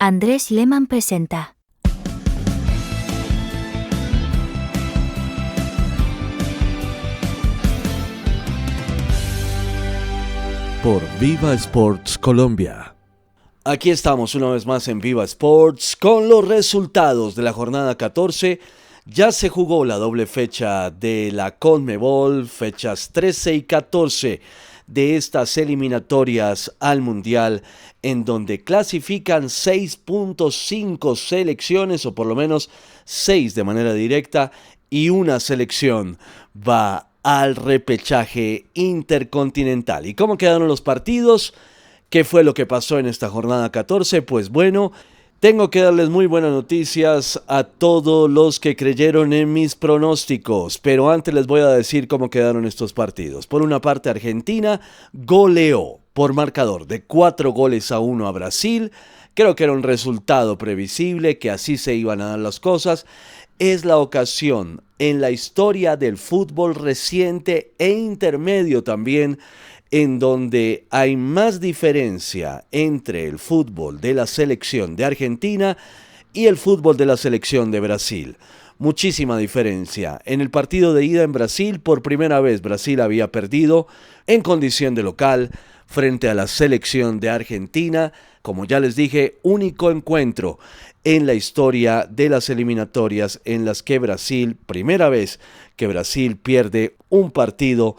Andrés Lehmann presenta. Por Viva Sports Colombia. Aquí estamos una vez más en Viva Sports con los resultados de la jornada 14. Ya se jugó la doble fecha de la CONMEBOL, fechas 13 y 14 de estas eliminatorias al Mundial, en donde clasifican 6.5 selecciones, o por lo menos 6 de manera directa, y una selección va al repechaje intercontinental. ¿Y cómo quedaron los partidos? ¿Qué fue lo que pasó en esta jornada 14? Pues bueno, tengo que darles muy buenas noticias a todos los que creyeron en mis pronósticos, pero antes les voy a decir cómo quedaron estos partidos. Por una parte, Argentina goleó por marcador de 4-1 a Brasil. Creo que era un resultado previsible, que así se iban a dar las cosas. Es la ocasión en la historia del fútbol reciente e intermedio también, en donde hay más diferencia entre el fútbol de la selección de Argentina y el fútbol de la selección de Brasil. Muchísima diferencia. En el partido de ida en Brasil, por primera vez Brasil había perdido en condición de local frente a la selección de Argentina. Como ya les dije, único encuentro en la historia de las eliminatorias en las que Brasil, primera vez que Brasil pierde un partido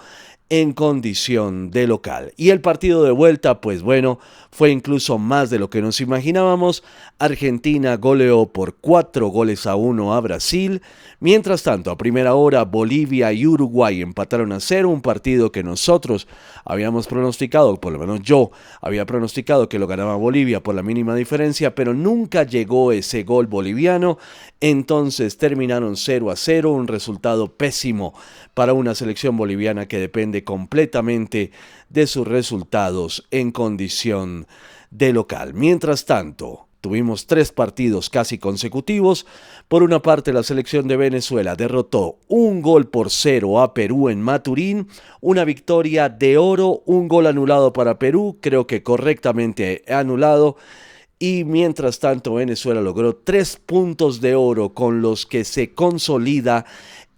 en condición de local. Y el partido de vuelta, pues bueno, fue incluso más de lo que nos imaginábamos. Argentina goleó por 4-1 a Brasil. Mientras tanto, a primera hora, Bolivia y Uruguay empataron a 0, un partido que nosotros habíamos pronosticado, por lo menos yo había pronosticado que lo ganaba Bolivia por la mínima diferencia, pero nunca llegó ese gol boliviano. Entonces terminaron 0-0, un resultado pésimo para una selección boliviana que depende completamente de sus resultados en condición de local. Mientras tanto, tuvimos 3 partidos casi consecutivos. Por una parte, la selección de Venezuela derrotó 1-0 a Perú en Maturín, una victoria de oro, un gol anulado para Perú, creo que correctamente anulado. Y mientras tanto, Venezuela logró 3 puntos de oro con los que se consolida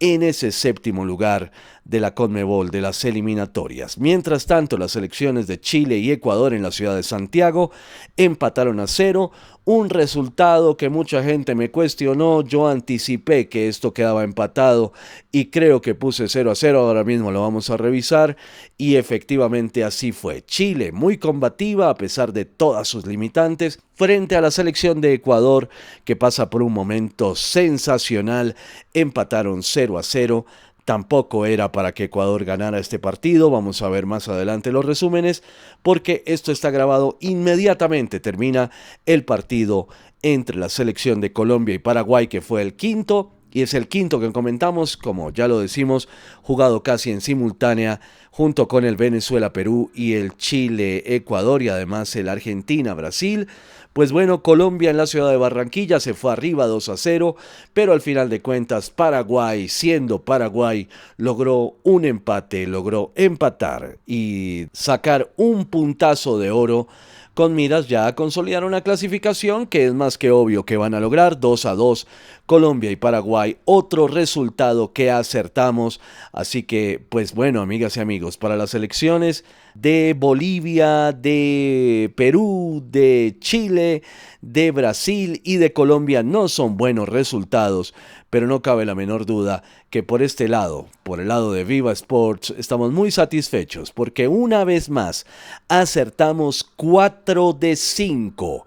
en ese séptimo lugar de la CONMEBOL de las eliminatorias. Mientras tanto, las selecciones de Chile y Ecuador en la ciudad de Santiago empataron a 0, un resultado que mucha gente me cuestionó. Yo anticipé que esto quedaba empatado y creo que puse 0-0, ahora mismo lo vamos a revisar y efectivamente así fue. Chile muy combativa a pesar de todas sus limitantes frente a la selección de Ecuador, que pasa por un momento sensacional. Empataron 0-0. Tampoco era para que Ecuador ganara este partido. Vamos a ver más adelante los resúmenes, porque esto está grabado inmediatamente. Termina el partido entre la selección de Colombia y Paraguay, que fue el quinto, y es el quinto que comentamos, como ya lo decimos, jugado casi en simultánea, junto con el Venezuela-Perú y el Chile-Ecuador, y además el Argentina-Brasil. Pues bueno, Colombia en la ciudad de Barranquilla se fue arriba 2-0, pero al final de cuentas Paraguay, siendo Paraguay, logró un empate, logró empatar y sacar un puntazo de oro con miras ya a consolidar una clasificación que es más que obvio que van a lograr. 2-2 Colombia y Paraguay, otro resultado que acertamos. Así que, pues bueno, amigas y amigos, para las elecciones de Bolivia, de Perú, de Chile, de Brasil y de Colombia no son buenos resultados, pero no cabe la menor duda que por este lado, por el lado de Viva Sports, estamos muy satisfechos porque una vez más acertamos 4 de 5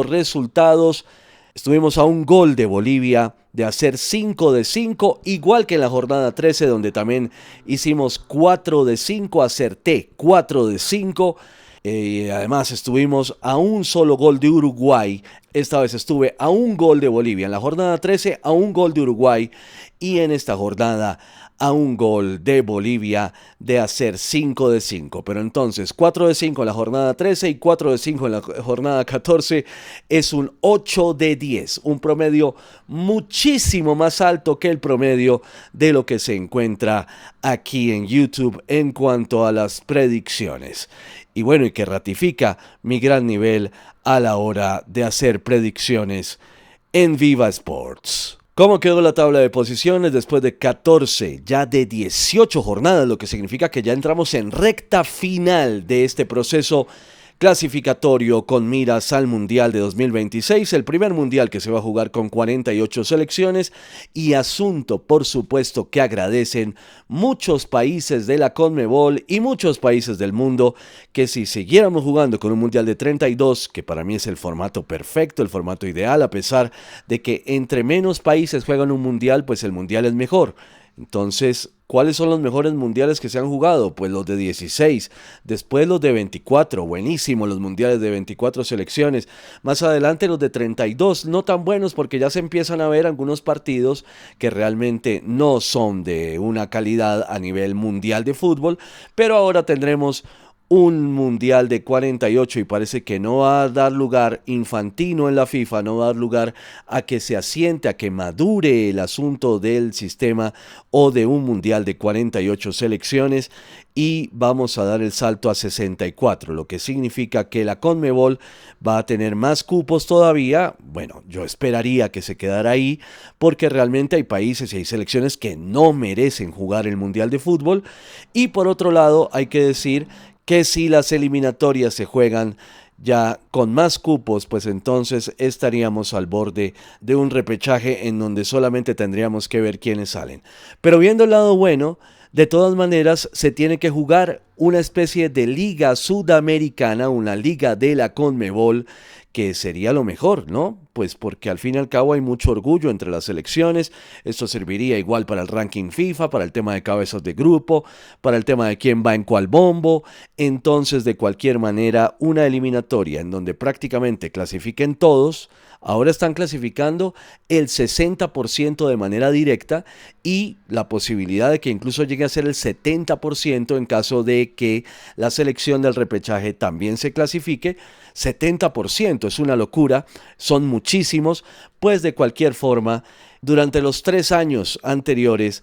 resultados. Estuvimos a un gol de Bolivia de hacer 5 de 5, igual que en la jornada 13, donde también hicimos 4 de 5, acerté 4 de 5. Además estuvimos a un solo gol de Uruguay. Esta vez estuve a un gol de Bolivia. En la jornada 13 a un gol de Uruguay y en esta jornada a un gol de Bolivia de hacer 5 de 5. Pero entonces 4 de 5 en la jornada 13 y 4 de 5 en la jornada 14 es un 8 de 10. Un promedio muchísimo más alto que el promedio de lo que se encuentra aquí en YouTube en cuanto a las predicciones. y bueno, y que ratifica mi gran nivel a la hora de hacer predicciones en Viva Sports. ¿Cómo quedó la tabla de posiciones después de 14, ya de 18 jornadas? Lo que significa que ya entramos en recta final de este proceso clasificatorio con miras al Mundial de 2026, el primer Mundial que se va a jugar con 48 selecciones y asunto, por supuesto, que agradecen muchos países de la CONMEBOL y muchos países del mundo que si siguiéramos jugando con un Mundial de 32, que para mí es el formato perfecto, el formato ideal, a pesar de que entre menos países juegan un Mundial, pues el Mundial es mejor. Entonces, ¿cuáles son los mejores mundiales que se han jugado? Pues los de 16, después los de 24, buenísimos los mundiales de 24 selecciones, más adelante los de 32, no tan buenos porque ya se empiezan a ver algunos partidos que realmente no son de una calidad a nivel mundial de fútbol, pero ahora tendremos un mundial de 48 y parece que no va a dar lugar Infantino en la FIFA, no va a dar lugar a que se asiente, a que madure el asunto del sistema o de un mundial de 48 selecciones y vamos a dar el salto a 64, lo que significa que la CONMEBOL va a tener más cupos todavía. Bueno, yo esperaría que se quedara ahí porque realmente hay países y hay selecciones que no merecen jugar el mundial de fútbol y por otro lado hay que decir que si las eliminatorias se juegan ya con más cupos, pues entonces estaríamos al borde de un repechaje en donde solamente tendríamos que ver quiénes salen. Pero viendo el lado bueno, de todas maneras se tiene que jugar una especie de liga sudamericana, una liga de la CONMEBOL, que sería lo mejor, ¿no? Pues porque al fin y al cabo hay mucho orgullo entre las selecciones, esto serviría igual para el ranking FIFA, para el tema de cabezas de grupo, para el tema de quién va en cuál bombo, entonces de cualquier manera una eliminatoria en donde prácticamente clasifiquen todos, ahora están clasificando el 60% de manera directa y la posibilidad de que incluso llegue a ser el 70% en caso de que la selección del repechaje también se clasifique. 70% es una locura, son muchísimos, pues de cualquier forma, durante los 3 años anteriores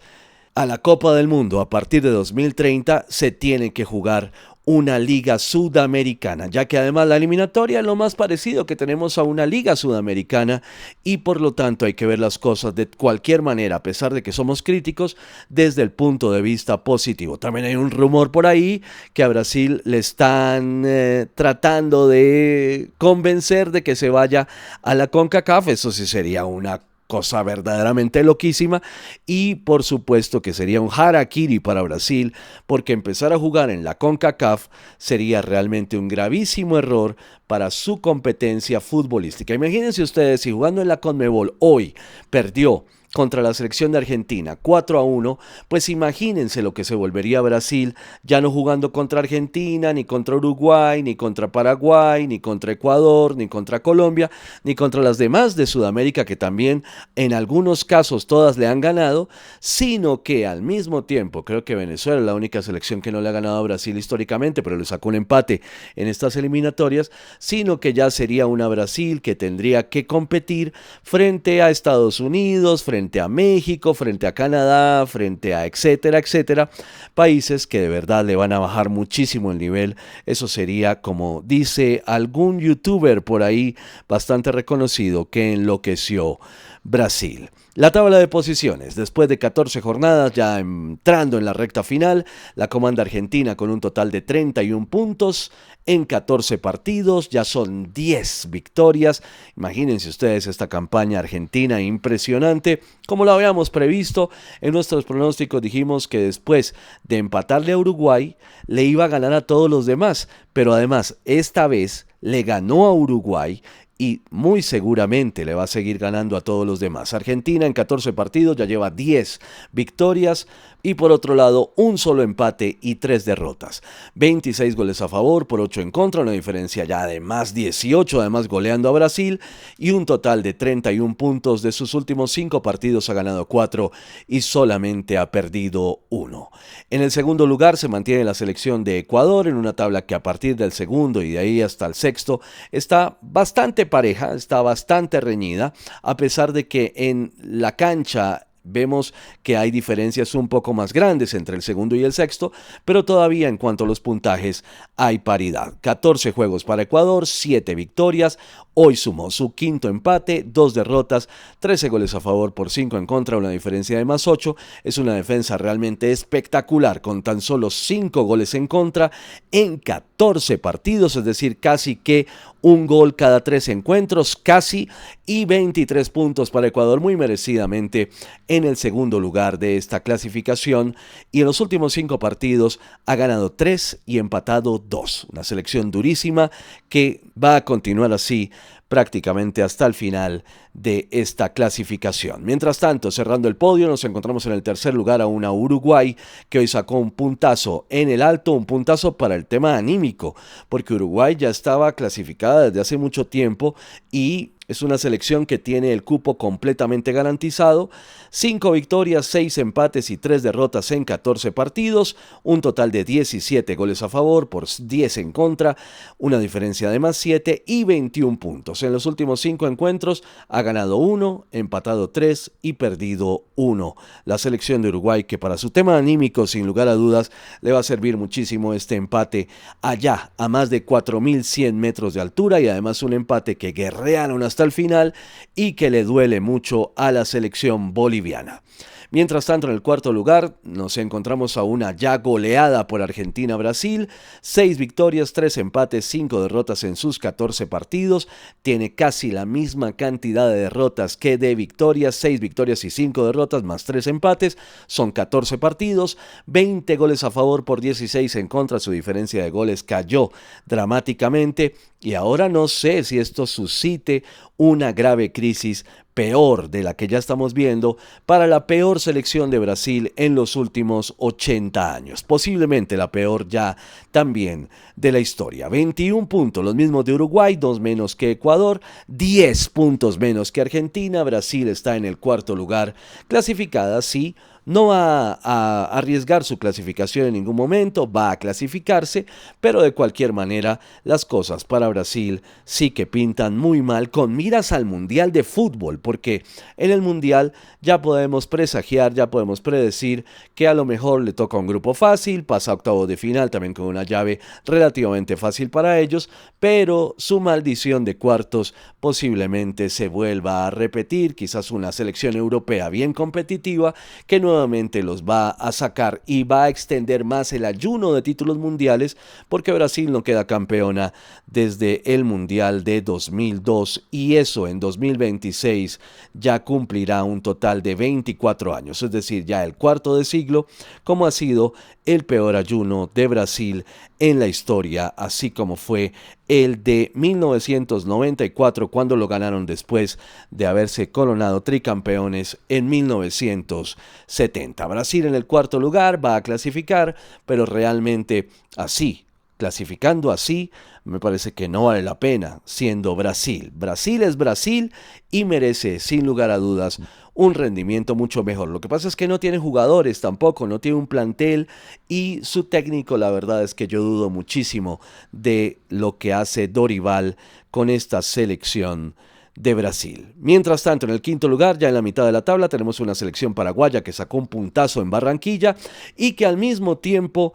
a la Copa del Mundo, a partir de 2030, se tiene que jugar una liga sudamericana, ya que además la eliminatoria es lo más parecido que tenemos a una liga sudamericana y por lo tanto hay que ver las cosas de cualquier manera, a pesar de que somos críticos, desde el punto de vista positivo. También hay un rumor por ahí que a Brasil le están tratando de convencer de que se vaya a la CONCACAF, eso sí sería una cosa verdaderamente loquísima y por supuesto que sería un harakiri para Brasil porque empezar a jugar en la CONCACAF sería realmente un gravísimo error para su competencia futbolística. Imagínense ustedes si jugando en la CONMEBOL hoy perdió contra la selección de Argentina 4-1, pues imagínense lo que se volvería Brasil, ya no jugando contra Argentina, ni contra Uruguay, ni contra Paraguay, ni contra Ecuador, ni contra Colombia, ni contra las demás de Sudamérica que también en algunos casos todas le han ganado, sino que al mismo tiempo, creo que Venezuela es la única selección que no le ha ganado a Brasil históricamente, pero le sacó un empate en estas eliminatorias, sino que ya sería una Brasil que tendría que competir frente a Estados Unidos, frente a México, frente a Canadá, frente a etcétera, etcétera, países que de verdad le van a bajar muchísimo el nivel. Eso sería, como dice algún youtuber por ahí bastante reconocido, que enloqueció Brasil. La tabla de posiciones, después de 14 jornadas, ya entrando en la recta final, la comanda Argentina con un total de 31 puntos en 14 partidos, ya son 10 victorias. Imagínense ustedes esta campaña argentina impresionante. Como lo habíamos previsto, en nuestros pronósticos dijimos que después de empatarle a Uruguay, le iba a ganar a todos los demás, pero además esta vez le ganó a Uruguay y muy seguramente le va a seguir ganando a todos los demás. Argentina en 14 partidos ya lleva 10 victorias y por otro lado un solo empate y 3 derrotas. 26 goles a favor por 8 en contra, una diferencia ya de más 18, además goleando a Brasil y un total de 31 puntos. De sus últimos 5 partidos ha ganado 4 y solamente ha perdido 1. En el segundo lugar se mantiene la selección de Ecuador en una tabla que a partir del segundo y de ahí hasta el sexto está bastante pareja, está bastante reñida, a pesar de que en la cancha Vemos que hay diferencias un poco más grandes entre el segundo y el sexto, pero todavía en cuanto a los puntajes hay paridad. 14 juegos para Ecuador, 7 victorias. Hoy sumó su quinto empate, 2 derrotas, 13 goles a favor por 5 en contra, una diferencia de más 8. Es una defensa realmente espectacular con tan solo 5 goles en contra en 14 partidos, es decir, casi que un gol cada 3 encuentros, casi, y 23 puntos para Ecuador, muy merecidamente en el segundo lugar de esta clasificación, y en los últimos 5 partidos ha ganado 3 y empatado 2. Una selección durísima que va a continuar así prácticamente hasta el final de esta clasificación. Mientras tanto, cerrando el podio, nos encontramos en el tercer lugar a una Uruguay que hoy sacó un puntazo en el alto, un puntazo para el tema anímico, porque Uruguay ya estaba clasificada desde hace mucho tiempo y es una selección que tiene el cupo completamente garantizado. 5 victorias, 6 empates y 3 derrotas en 14 partidos. Un total de 17 goles a favor por 10 en contra. Una diferencia de más 7 y 21 puntos. En los últimos 5 encuentros ha ganado 1, empatado 3 y perdido 1. La selección de Uruguay, que para su tema anímico sin lugar a dudas le va a servir muchísimo este empate allá a más de 4.100 metros de altura, y además un empate que guerrearon hasta el final y que le duele mucho a la selección boliviana. Mientras tanto, en el cuarto lugar nos encontramos a una ya goleada por Argentina-Brasil. 6 victorias, 3 empates, 5 derrotas en sus 14 partidos. Tiene casi la misma cantidad de derrotas que de victorias. 6 victorias y 5 derrotas más 3 empates. Son 14 partidos. 20 goles a favor por 16 en contra. Su diferencia de goles cayó dramáticamente. Y ahora no sé si esto suscite una grave crisis peor de la que ya estamos viendo para la peor selección de Brasil en los últimos 80 años. Posiblemente la peor ya también de la historia. 21 puntos, los mismos de Uruguay, 2 menos que Ecuador, 10 puntos menos que Argentina. Brasil está en el cuarto lugar, clasificada, sí. No va a arriesgar su clasificación en ningún momento, va a clasificarse, pero de cualquier manera las cosas para Brasil sí que pintan muy mal con miras al Mundial de Fútbol, porque en el Mundial ya podemos presagiar, ya podemos predecir que a lo mejor le toca un grupo fácil, pasa a octavos de final también con una llave relativamente fácil para ellos, pero su maldición de cuartos posiblemente se vuelva a repetir, quizás una selección europea bien competitiva que nuevamente los va a sacar y va a extender más el ayuno de títulos mundiales, porque Brasil no queda campeona desde el Mundial de 2002 y eso en 2026 ya cumplirá un total de 24 años, es decir, ya el cuarto de siglo, como ha sido el peor ayuno de Brasil en la historia, así como fue el de 1994 cuando lo ganaron después de haberse coronado tricampeones en 1970. Brasil en el cuarto lugar va a clasificar, pero realmente así, clasificando así, me parece que no vale la pena, siendo Brasil. Brasil es Brasil y merece, sin lugar a dudas, un rendimiento mucho mejor. Lo que pasa es que no tiene jugadores tampoco, no tiene un plantel y su técnico, la verdad es que yo dudo muchísimo de lo que hace Dorival con esta selección de Brasil. Mientras tanto, en el quinto lugar, ya en la mitad de la tabla, tenemos una selección paraguaya que sacó un puntazo en Barranquilla y que al mismo tiempo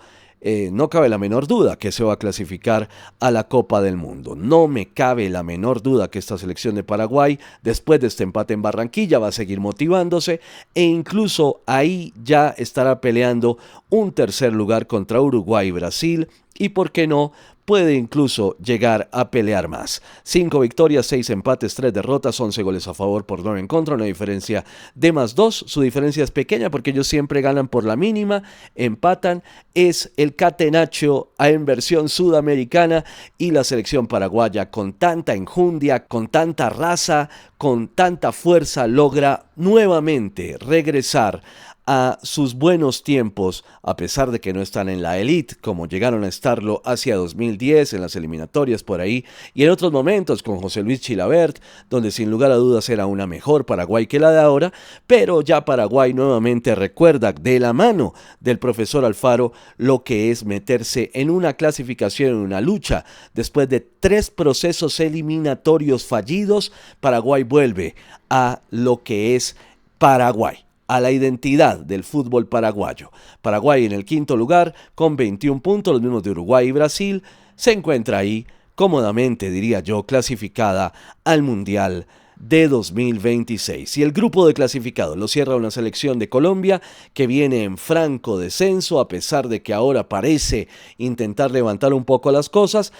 no cabe la menor duda que se va a clasificar a la Copa del Mundo. No me cabe la menor duda que esta selección de Paraguay, después de este empate en Barranquilla, va a seguir motivándose e incluso ahí ya estará peleando un tercer lugar contra Uruguay y Brasil y, ¿por qué no?, puede incluso llegar a pelear más. 5 victorias, 6 empates, 3 derrotas, 11 goles a favor por 9 en contra, una diferencia de más 2. Su diferencia es pequeña porque ellos siempre ganan por la mínima, empatan. Es el catenaccio en versión sudamericana y la selección paraguaya con tanta enjundia, con tanta raza, con tanta fuerza logra nuevamente regresar a sus buenos tiempos, a pesar de que no están en la elite, como llegaron a estarlo hacia 2010, en las eliminatorias por ahí, y en otros momentos con José Luis Chilavert, donde sin lugar a dudas era una mejor Paraguay que la de ahora, pero ya Paraguay nuevamente recuerda de la mano del profesor Alfaro lo que es meterse en una clasificación, en una lucha. Después de 3 procesos eliminatorios fallidos, Paraguay vuelve a lo que es Paraguay. a la identidad del fútbol paraguayo. Paraguay en el quinto lugar con 21 puntos, los mismos de Uruguay y Brasil, se encuentra ahí cómodamente, diría yo, clasificada al Mundial de 2026. Y el grupo de clasificados lo cierra una selección de Colombia que viene en franco descenso, a pesar de que ahora parece intentar levantar un poco las cosas.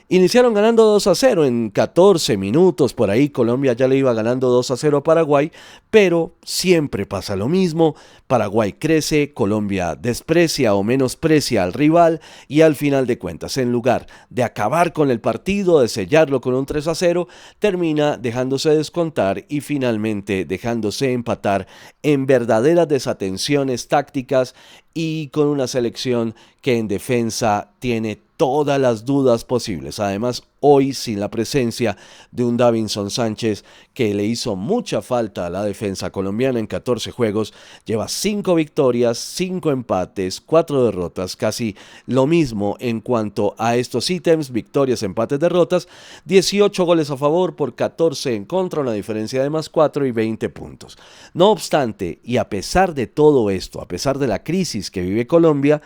Iniciaron ganando 2-0 en 14 minutos, por ahí Colombia ya le iba ganando 2-0 a Paraguay, pero siempre pasa lo mismo, Paraguay crece, Colombia desprecia o menosprecia al rival y al final de cuentas, en lugar de acabar con el partido, de sellarlo con un 3-0, termina dejándose descontar y finalmente dejándose empatar en verdaderas desatenciones tácticas y con una selección que en defensa tiene todas las dudas posibles. Además, hoy sin la presencia de un Davinson Sánchez que le hizo mucha falta a la defensa colombiana en 14 juegos, lleva 5 victorias, 5 empates, 4 derrotas, casi lo mismo en cuanto a estos ítems, victorias, empates, derrotas, 18 goles a favor por 14 en contra, una diferencia de +4 y 20 puntos. No obstante, y a pesar de todo esto, a pesar de la crisis que vive Colombia,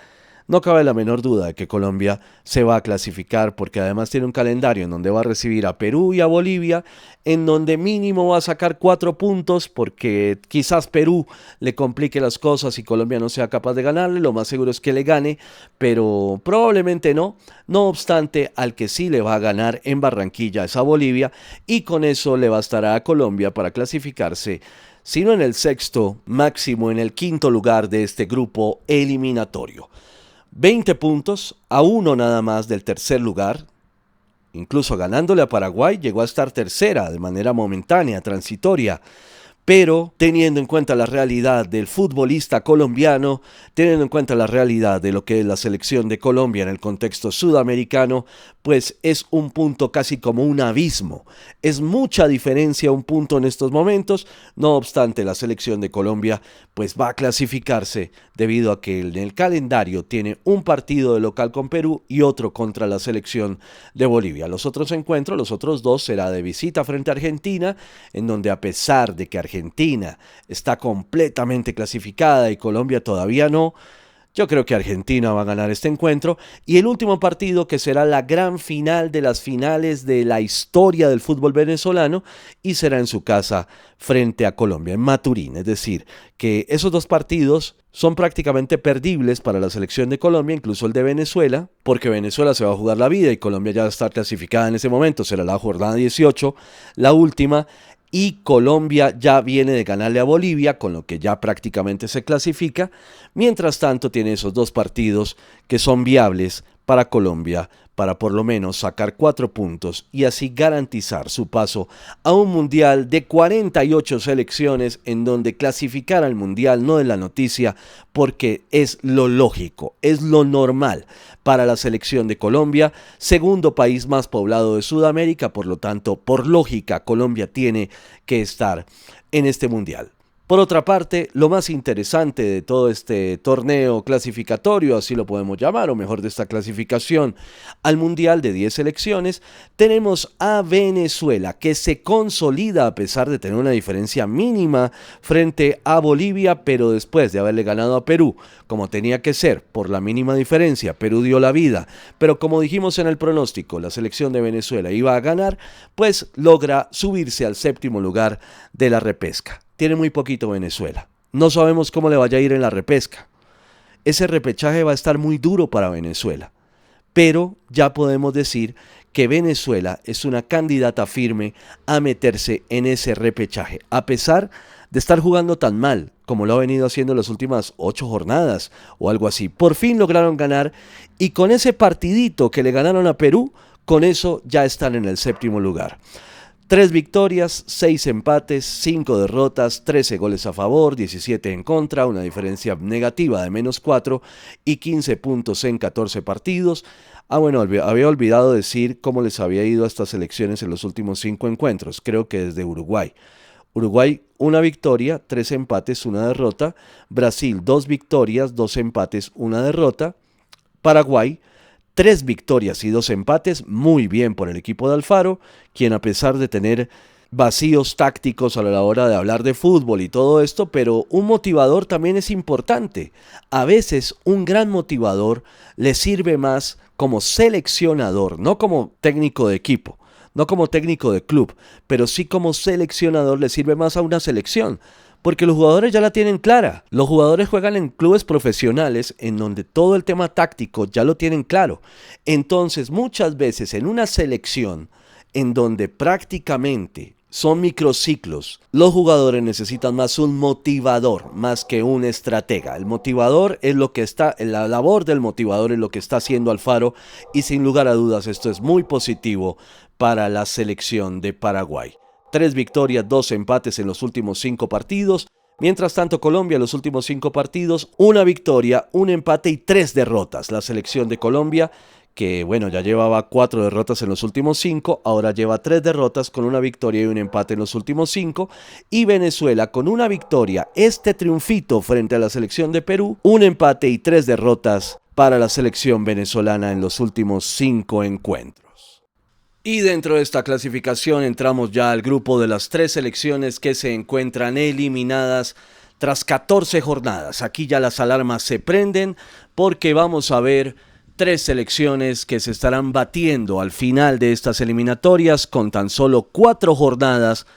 no cabe la menor duda de que Colombia se va a clasificar porque además tiene un calendario en donde va a recibir a Perú y a Bolivia, en donde mínimo va a sacar 4 puntos porque quizás Perú le complique las cosas y Colombia no sea capaz de ganarle, lo más seguro es que le gane, pero probablemente no. No obstante, al que sí le va a ganar en Barranquilla es a Bolivia y con eso le bastará a Colombia para clasificarse, sino en el sexto, máximo en el quinto lugar de este grupo eliminatorio. 20 puntos, a uno nada más del tercer lugar, incluso ganándole a Paraguay llegó a estar tercera de manera momentánea, transitoria, pero teniendo en cuenta la realidad del futbolista colombiano, teniendo en cuenta la realidad de lo que es la selección de Colombia en el contexto sudamericano, pues es un punto casi como un abismo. Es mucha diferencia un punto en estos momentos, no obstante la selección de Colombia pues va a clasificarse debido a que en el calendario tiene un partido de local con Perú y otro contra la selección de Bolivia. Los otros encuentros, los otros dos, será de visita frente a Argentina, en donde a pesar de que Argentina está completamente clasificada y Colombia todavía no, yo creo que Argentina va a ganar este encuentro. Y el último partido, que será la gran final de las finales de la historia del fútbol venezolano, y será en su casa frente a Colombia, en Maturín. Es decir, que esos dos partidos son prácticamente perdibles para la selección de Colombia, incluso el de Venezuela, porque Venezuela se va a jugar la vida y Colombia ya está clasificada en ese momento. Será la jornada 18, la última. Y Colombia ya viene de ganarle a Bolivia, con lo que ya prácticamente se clasifica. Mientras tanto, tiene esos dos partidos que son viables para Colombia, para por lo menos sacar 4 puntos y así garantizar su paso a un mundial de 48 selecciones, en donde clasificar al mundial no es la noticia, porque es lo lógico, es lo normal para la selección de Colombia, segundo país más poblado de Sudamérica, por lo tanto, por lógica, Colombia tiene que estar en este mundial. Por otra parte, lo más interesante de todo este torneo clasificatorio, así lo podemos llamar, o mejor de esta clasificación al Mundial de 10 selecciones, tenemos a Venezuela, que se consolida a pesar de tener una diferencia mínima frente a Bolivia, pero después de haberle ganado a Perú, como tenía que ser, por la mínima diferencia, Perú dio la vida, pero como dijimos en el pronóstico, la selección de Venezuela iba a ganar, pues logra subirse al séptimo lugar de la repesca. Tiene muy poquito Venezuela. No sabemos cómo le vaya a ir en la repesca. Ese repechaje va a estar muy duro para Venezuela. Pero ya podemos decir que Venezuela es una candidata firme a meterse en ese repechaje, a pesar de estar jugando tan mal como lo ha venido haciendo las últimas 8 jornadas o algo así. Por fin lograron ganar y con ese partidito que le ganaron a Perú, con eso ya están en el séptimo lugar. 3 victorias, 6 empates, 5 derrotas, 13 goles a favor, 17 en contra, una diferencia negativa de -4 y 15 puntos en 14 partidos. Bueno, había olvidado decir cómo les había ido a estas selecciones en los últimos 5 encuentros, creo que desde Uruguay. Uruguay, 1 victoria, 3 empates, 1 derrota. Brasil, 2 victorias, 2 empates, 1 derrota. Paraguay, 3 victorias y 2 empates, muy bien por el equipo de Alfaro, quien a pesar de tener vacíos tácticos a la hora de hablar de fútbol y todo esto, pero un motivador también es importante. A veces un gran motivador le sirve más como seleccionador, no como técnico de equipo, no como técnico de club, pero sí como seleccionador le sirve más a una selección. Porque los jugadores ya la tienen clara. Los jugadores juegan en clubes profesionales en donde todo el tema táctico ya lo tienen claro. Entonces, muchas veces en una selección en donde prácticamente son microciclos, los jugadores necesitan más un motivador, más que un estratega. El motivador es lo que está, la labor del motivador es lo que está haciendo Alfaro, y sin lugar a dudas esto es muy positivo para la selección de Paraguay. 3 victorias, 2 empates en los últimos 5 partidos. Mientras tanto, Colombia en los últimos 5 partidos, 1 victoria, 1 empate y 3 derrotas. La selección de Colombia, que bueno, ya llevaba 4 derrotas en los últimos 5, ahora lleva 3 derrotas con 1 victoria y 1 empate en los últimos 5. Y Venezuela con 1 victoria, este triunfito frente a la selección de Perú, 1 empate y 3 derrotas para la selección venezolana en los últimos 5 encuentros. Y dentro de esta clasificación entramos ya al grupo de las 3 selecciones que se encuentran eliminadas tras 14 jornadas. Aquí ya las alarmas se prenden porque vamos a ver 3 selecciones que se estarán batiendo al final de estas eliminatorias con tan solo 4 jornadas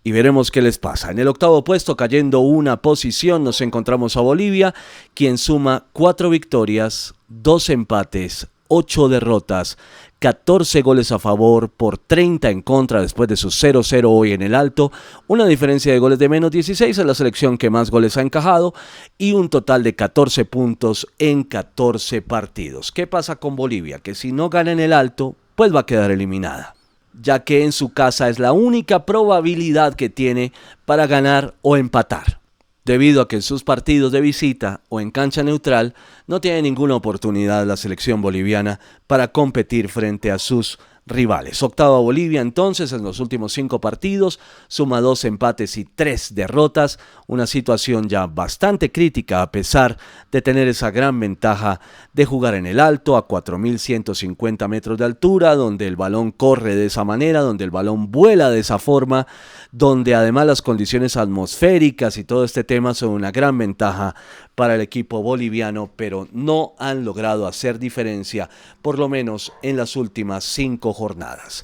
y veremos qué les pasa. En el octavo puesto, cayendo una posición, nos encontramos a Bolivia, quien suma 4 victorias, 2 empates, 8 derrotas, 14 goles a favor por 30 en contra después de su 0-0 hoy en el Alto, una diferencia de goles de menos 16 en la selección que más goles ha encajado y un total de 14 puntos en 14 partidos. ¿Qué pasa con Bolivia? Que si no gana en el Alto, pues va a quedar eliminada, ya que en su casa es la única probabilidad que tiene para ganar o empatar, debido a que en sus partidos de visita o en cancha neutral no tiene ninguna oportunidad la selección boliviana para competir frente a sus rivales. Octava Bolivia entonces en los últimos 5 partidos, suma 2 empates y 3 derrotas, una situación ya bastante crítica a pesar de tener esa gran ventaja de jugar en el Alto a 4.150 metros de altura, donde el balón corre de esa manera, donde el balón vuela de esa forma, donde además las condiciones atmosféricas y todo este tema son una gran ventaja para el equipo boliviano, pero no han logrado hacer diferencia, por lo menos en las últimas 5 jornadas.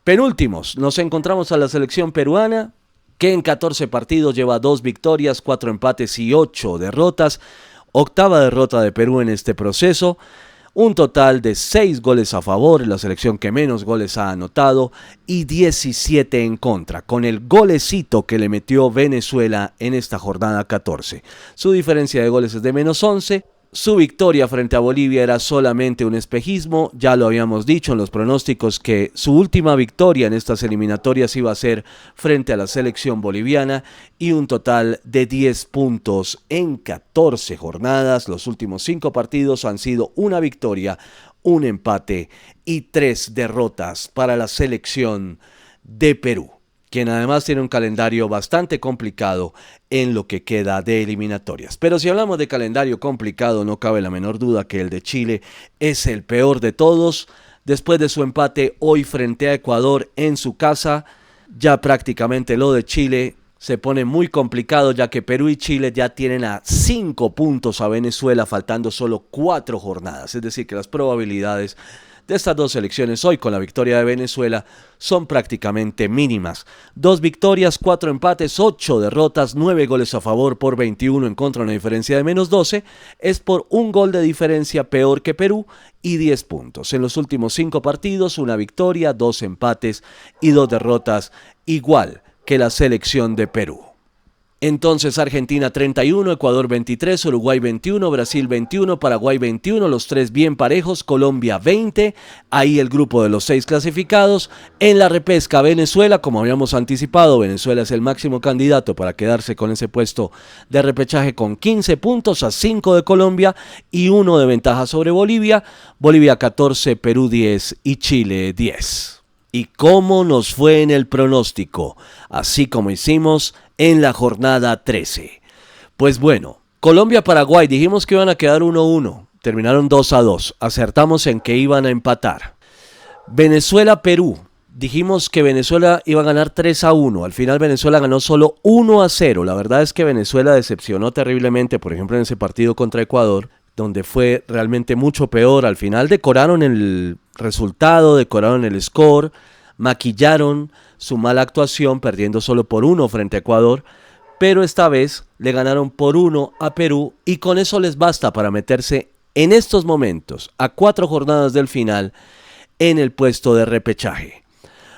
Penúltimos, nos encontramos a la selección peruana, que en 14 partidos lleva 2 victorias, 4 empates y 8 derrotas. Octava derrota de Perú en este proceso. Un total de 6 goles a favor, la selección que menos goles ha anotado, y 17 en contra, con el golecito que le metió Venezuela en esta jornada 14. Su diferencia de goles es de menos 11. Su victoria frente a Bolivia era solamente un espejismo, ya lo habíamos dicho en los pronósticos que su última victoria en estas eliminatorias iba a ser frente a la selección boliviana, y un total de 10 puntos en 14 jornadas. Los últimos 5 partidos han sido una victoria, un empate y 3 derrotas para la selección de Perú, quien además tiene un calendario bastante complicado en lo que queda de eliminatorias. Pero si hablamos de calendario complicado, no cabe la menor duda que el de Chile es el peor de todos. Después de su empate hoy frente a Ecuador en su casa, ya prácticamente lo de Chile se pone muy complicado, ya que Perú y Chile ya tienen a 5 puntos a Venezuela, faltando solo 4 jornadas. Es decir, que las probabilidades de estas 2 selecciones hoy con la victoria de Venezuela son prácticamente mínimas. 2 victorias, 4 empates, 8 derrotas, 9 goles a favor por 21 en contra, una diferencia de menos 12. Es por un gol de diferencia peor que Perú y 10 puntos. En los últimos 5 partidos, una victoria, 2 empates y 2 derrotas, igual que la selección de Perú. Entonces Argentina 31, Ecuador 23, Uruguay 21, Brasil 21, Paraguay 21, los 3 bien parejos, Colombia 20, ahí el grupo de los 6 clasificados. En la repesca Venezuela, como habíamos anticipado, Venezuela es el máximo candidato para quedarse con ese puesto de repechaje con 15 puntos a 5 de Colombia y 1 de ventaja sobre Bolivia, Bolivia 14, Perú 10 y Chile 10. ¿Y cómo nos fue en el pronóstico? Así como hicimos en la jornada 13. Pues bueno, Colombia-Paraguay dijimos que iban a quedar 1-1. Terminaron 2-2. Acertamos en que iban a empatar. Venezuela-Perú dijimos que Venezuela iba a ganar 3-1. Al final Venezuela ganó solo 1-0. La verdad es que Venezuela decepcionó terriblemente, por ejemplo, en ese partido contra Ecuador, donde fue realmente mucho peor. Al final decoraron el resultado, decoraron el score, maquillaron su mala actuación, perdiendo solo por 1 frente a Ecuador, pero esta vez le ganaron por 1 a Perú y con eso les basta para meterse en estos momentos, a 4 jornadas del final, en el puesto de repechaje.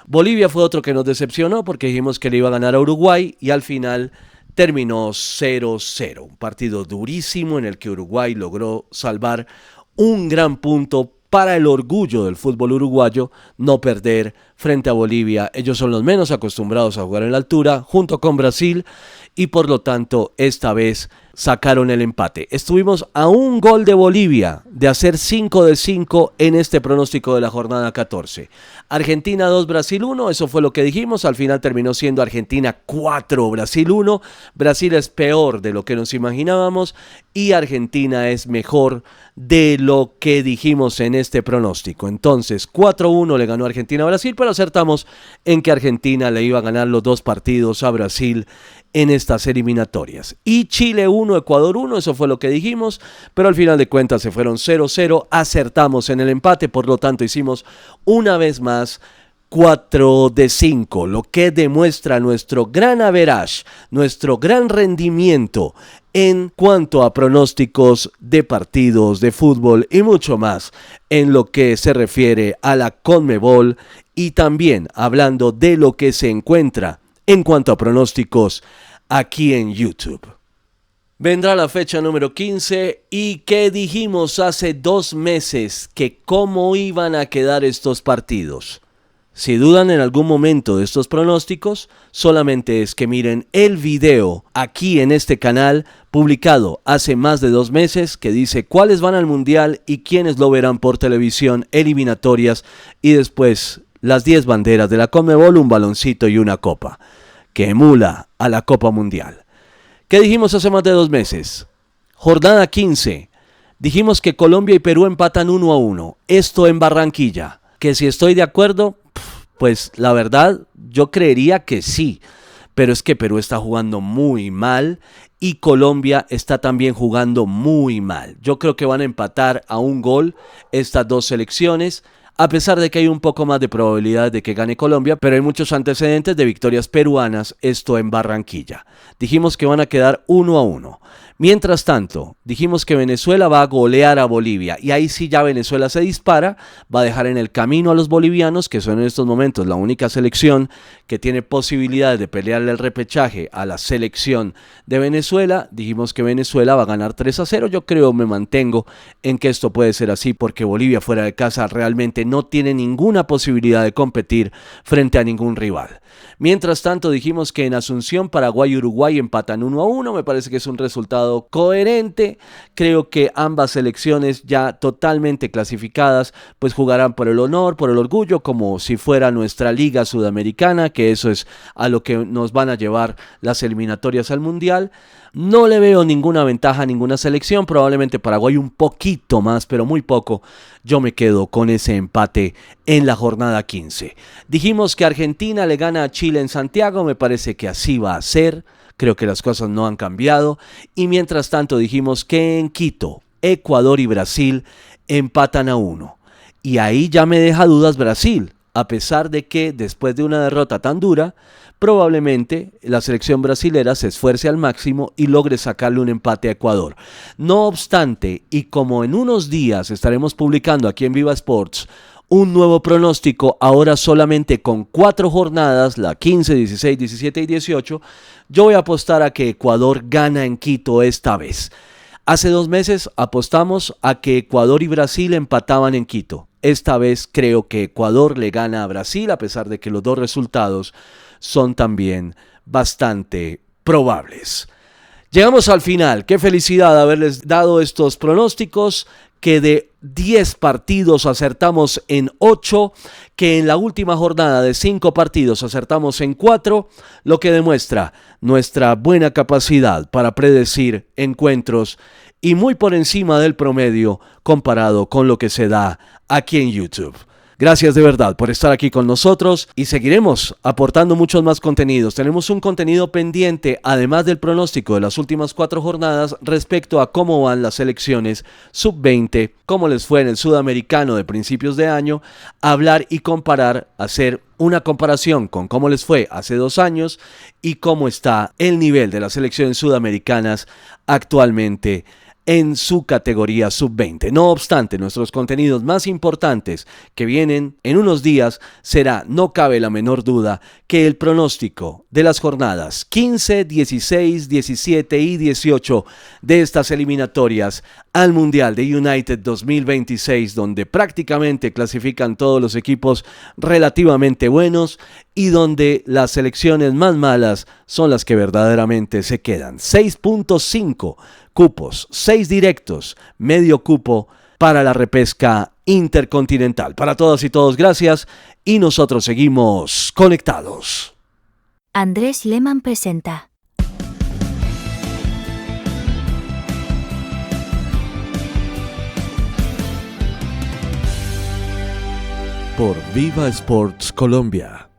Bolivia fue otro que nos decepcionó porque dijimos que le iba a ganar a Uruguay y al final terminó 0-0. Un partido durísimo en el que Uruguay logró salvar un gran punto para el orgullo del fútbol uruguayo, no perder frente a Bolivia. Ellos son los menos acostumbrados a jugar en la altura, junto con Brasil, y por lo tanto esta vez sacaron el empate. Estuvimos a un gol de Bolivia de hacer 5 de 5 en este pronóstico de la jornada 14. Argentina 2, Brasil 1, eso fue lo que dijimos. Al final terminó siendo Argentina 4, Brasil 1. Brasil es peor de lo que nos imaginábamos y Argentina es mejor de lo que dijimos en este pronóstico. Entonces 4-1 le ganó Argentina a Brasil, pero acertamos en que Argentina le iba a ganar los 2 partidos a Brasil en estas eliminatorias. Y Chile 1, Ecuador 1, eso fue lo que dijimos, pero al final de cuentas se fueron 0-0, acertamos en el empate, por lo tanto hicimos una vez más 4 de 5, lo que demuestra nuestro gran average, nuestro gran rendimiento en cuanto a pronósticos de partidos de fútbol y mucho más en lo que se refiere a la CONMEBOL y también hablando de lo que se encuentra en cuanto a pronósticos aquí en YouTube. Vendrá la fecha número 15 y que dijimos hace 2 meses que cómo iban a quedar estos partidos. Si dudan en algún momento de estos pronósticos, solamente es que miren el video aquí en este canal publicado hace más de 2 meses que dice cuáles van al mundial y quiénes lo verán por televisión, eliminatorias y después las 10 banderas de la CONMEBOL, un baloncito y una copa, que emula a la Copa Mundial. ¿Qué dijimos hace más de 2 meses? Jornada 15. Dijimos que Colombia y Perú empatan 1-1. Esto en Barranquilla. Que si estoy de acuerdo, pues la verdad yo creería que sí. Pero es que Perú está jugando muy mal y Colombia está también jugando muy mal. Yo creo que van a empatar a 1 gol estas 2 selecciones. A pesar de que hay un poco más de probabilidad de que gane Colombia, pero hay muchos antecedentes de victorias peruanas, esto en Barranquilla. Dijimos que van a quedar 1-1. Mientras tanto, dijimos que Venezuela va a golear a Bolivia y ahí sí ya Venezuela se dispara, va a dejar en el camino a los bolivianos, que son en estos momentos la única selección que tiene posibilidades de pelearle el repechaje a la selección de Venezuela. Dijimos que Venezuela va a ganar 3-0, yo creo, me mantengo en que esto puede ser así porque Bolivia fuera de casa realmente no tiene ninguna posibilidad de competir frente a ningún rival. Mientras tanto dijimos que en Asunción, Paraguay y Uruguay empatan 1-1, me parece que es un resultado coherente, creo que ambas selecciones ya totalmente clasificadas pues jugarán por el honor, por el orgullo, como si fuera nuestra liga sudamericana, que eso es a lo que nos van a llevar las eliminatorias al mundial. No le veo ninguna ventaja a ninguna selección, probablemente Paraguay un poquito más, pero muy poco. Yo me quedo con ese empate en la jornada 15. Dijimos que Argentina le gana a Chile en Santiago, me parece que así va a ser. Creo que las cosas no han cambiado. Y mientras tanto dijimos que en Quito, Ecuador y Brasil empatan a 1. Y ahí ya me deja dudas Brasil, a pesar de que después de una derrota tan dura, probablemente la selección brasilera se esfuerce al máximo y logre sacarle un empate a Ecuador. No obstante, y como en unos días estaremos publicando aquí en Viva Sports un nuevo pronóstico, ahora solamente con 4 jornadas, la 15, 16, 17 y 18, yo voy a apostar a que Ecuador gana en Quito esta vez. Hace 2 meses apostamos a que Ecuador y Brasil empataban en Quito. Esta vez creo que Ecuador le gana a Brasil, a pesar de que los 2 resultados son también bastante probables. Llegamos al final. Qué felicidad haberles dado estos pronósticos, que de 10 partidos acertamos en 8, que en la última jornada de 5 partidos acertamos en 4, lo que demuestra nuestra buena capacidad para predecir encuentros y muy por encima del promedio comparado con lo que se da aquí en YouTube. Gracias de verdad por estar aquí con nosotros y seguiremos aportando muchos más contenidos. Tenemos un contenido pendiente, además del pronóstico de las últimas 4 jornadas respecto a cómo van las selecciones sub-20, cómo les fue en el sudamericano de principios de año, hablar y comparar, hacer una comparación con cómo les fue hace 2 años y cómo está el nivel de las selecciones sudamericanas actualmente en su categoría sub-20. No obstante, nuestros contenidos más importantes que vienen en unos días será, no cabe la menor duda, que el pronóstico de las jornadas 15, 16, 17 y 18 de estas eliminatorias al Mundial de United 2026, donde prácticamente clasifican todos los equipos relativamente buenos y donde las selecciones más malas son las que verdaderamente se quedan. 6.5 cupos, 6 directos, medio cupo para la repesca intercontinental. Para todas y todos, gracias y nosotros seguimos conectados. Andrés Lehmann presenta. Por Viva Sports Colombia.